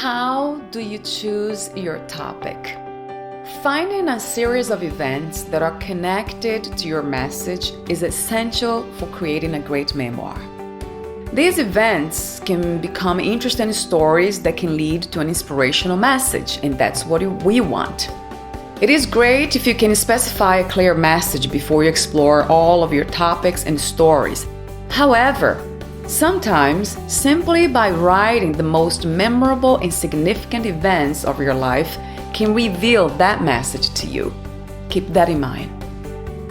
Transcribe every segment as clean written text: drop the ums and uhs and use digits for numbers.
How do you choose your topic? Finding a series of events that are connected to your message is essential for creating a great memoir. These events can become interesting stories that can lead to an inspirational message, and that's what we want. It is great if you can specify a clear message before you explore all of your topics and stories. However, sometimes, simply by writing the most memorable and significant events of your life can reveal that message to you. Keep that in mind.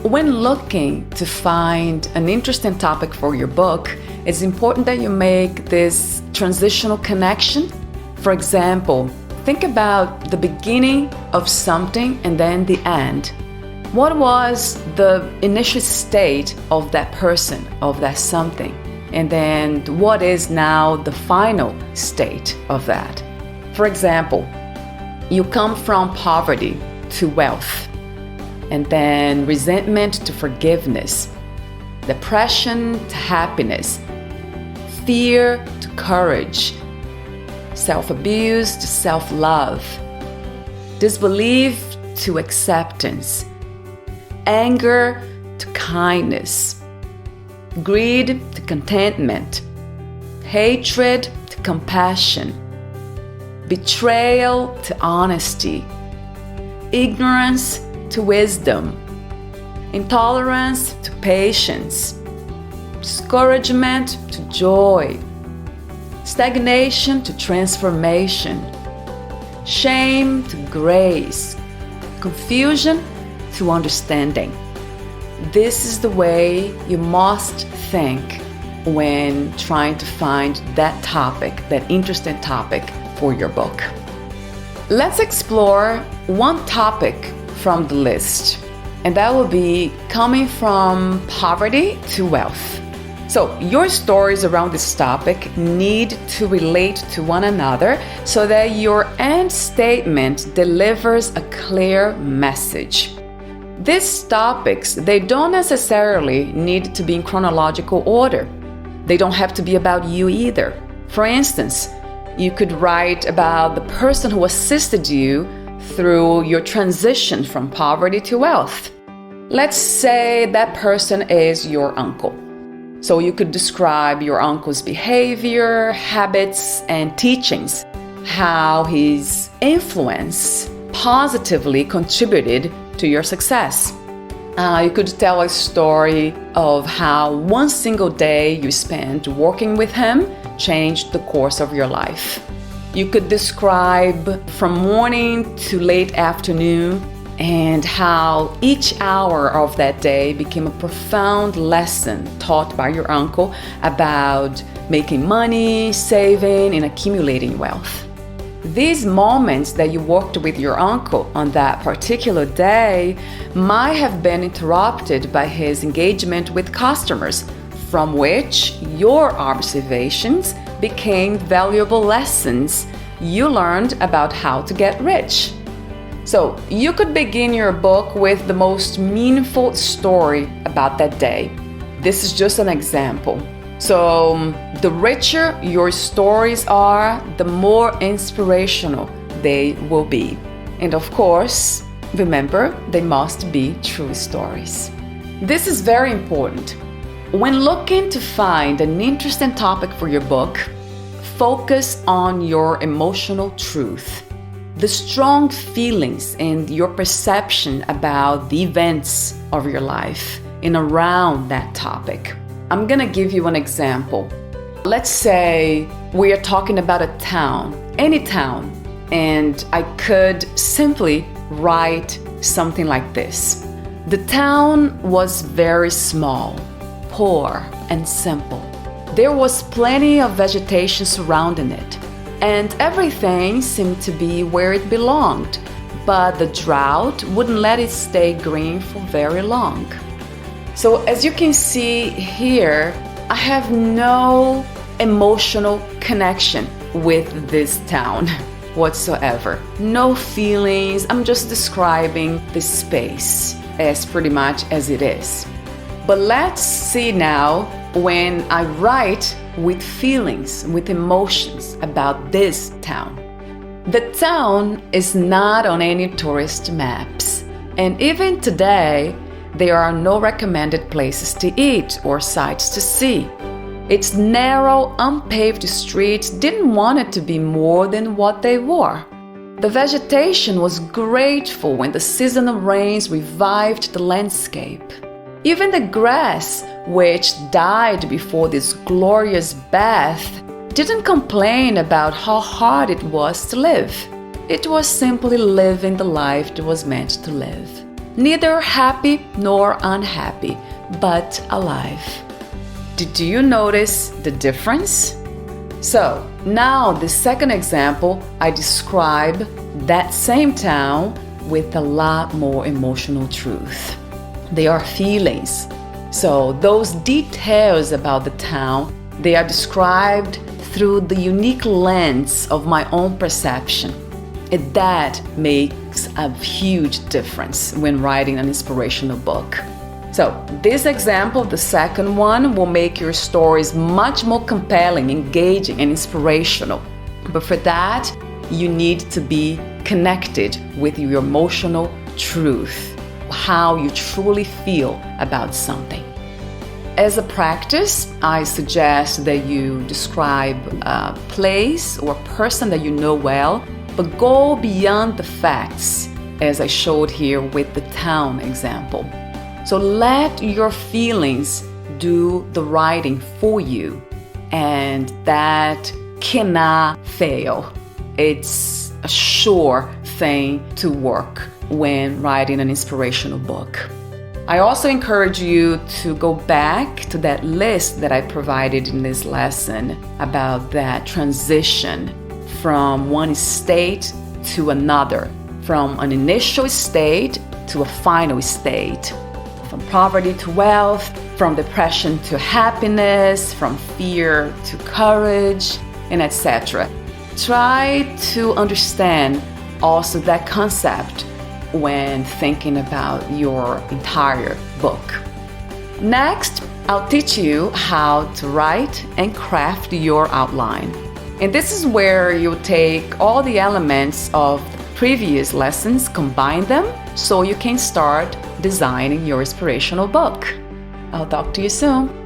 When looking to find an interesting topic for your book, it's important that you make this transitional connection. For example, think about the beginning of something and then the end. What was the initial state of that person, of that something? And then what is now the final state of that? For example, you come from poverty to wealth, and then resentment to forgiveness, depression to happiness, fear to courage, self-abuse to self-love, disbelief to acceptance, anger to kindness, greed to contentment, hatred to compassion, betrayal to honesty, ignorance to wisdom, intolerance to patience, discouragement to joy, stagnation to transformation, shame to grace, confusion to understanding. This is the way you must think when trying to find that topic, that interesting topic for your book. Let's explore one topic from the list, and that will be coming from poverty to wealth. So your stories around this topic need to relate to one another so that your end statement delivers a clear message. These topics, they don't necessarily need to be in chronological order. They don't have to be about you either. For instance, you could write about the person who assisted you through your transition from poverty to wealth. Let's say that person is your uncle. So you could describe your uncle's behavior, habits, and teachings, how his influence positively contributed to your success. You could tell a story of how one single day you spent working with him changed the course of your life. You could describe from morning to late afternoon and how each hour of that day became a profound lesson taught by your uncle about making money, saving, and accumulating wealth. These moments that you worked with your uncle on that particular day might have been interrupted by his engagement with customers, from which your observations became valuable lessons you learned about how to get rich. So you could begin your book with the most meaningful story about that day. This is just an example. So the richer your stories are, the more inspirational they will be. And of course, remember, they must be true stories. This is very important. When looking to find an interesting topic for your book, focus on your emotional truth, the strong feelings and your perception about the events of your life and around that topic. I'm gonna give you an example. Let's say we are talking about a town, any town, and I could simply write something like this. The town was very small, poor, and simple. There was plenty of vegetation surrounding it, and everything seemed to be where it belonged, but the drought wouldn't let it stay green for very long. So as you can see here, I have no emotional connection with this town whatsoever. No feelings, I'm just describing the space as pretty much as it is. But let's see now when I write with feelings, with emotions about this town. The town is not on any tourist maps, and even today, there are no recommended places to eat or sights to see. Its narrow, unpaved streets didn't want it to be more than what they were. The vegetation was grateful when the seasonal rains revived the landscape. Even the grass, which died before this glorious bath, didn't complain about how hard it was to live. It was simply living the life it was meant to live. Neither happy nor unhappy, but alive. Did you notice the difference? So, now the second example, I describe that same town with a lot more emotional truth. They are feelings. So, those details about the town, they are described through the unique lens of my own perception. And that makes a huge difference when writing an inspirational book. So, this example, the second one, will make your stories much more compelling, engaging, and inspirational. But for that, you need to be connected with your emotional truth, how you truly feel about something. As a practice, I suggest that you describe a place or person that you know well, but go beyond the facts, as I showed here with the town example. So let your feelings do the writing for you, and that cannot fail. It's a sure thing to work when writing an inspirational book. I also encourage you to go back to that list that I provided in this lesson about that transition from one state to another, from an initial state to a final state. From poverty to wealth, from depression to happiness, from fear to courage, and etc. Try to understand also that concept when thinking about your entire book. Next, I'll teach you how to write and craft your outline. And this is where you take all the elements of the previous lessons, combine them, so you can start designing your inspirational book. I'll talk to you soon.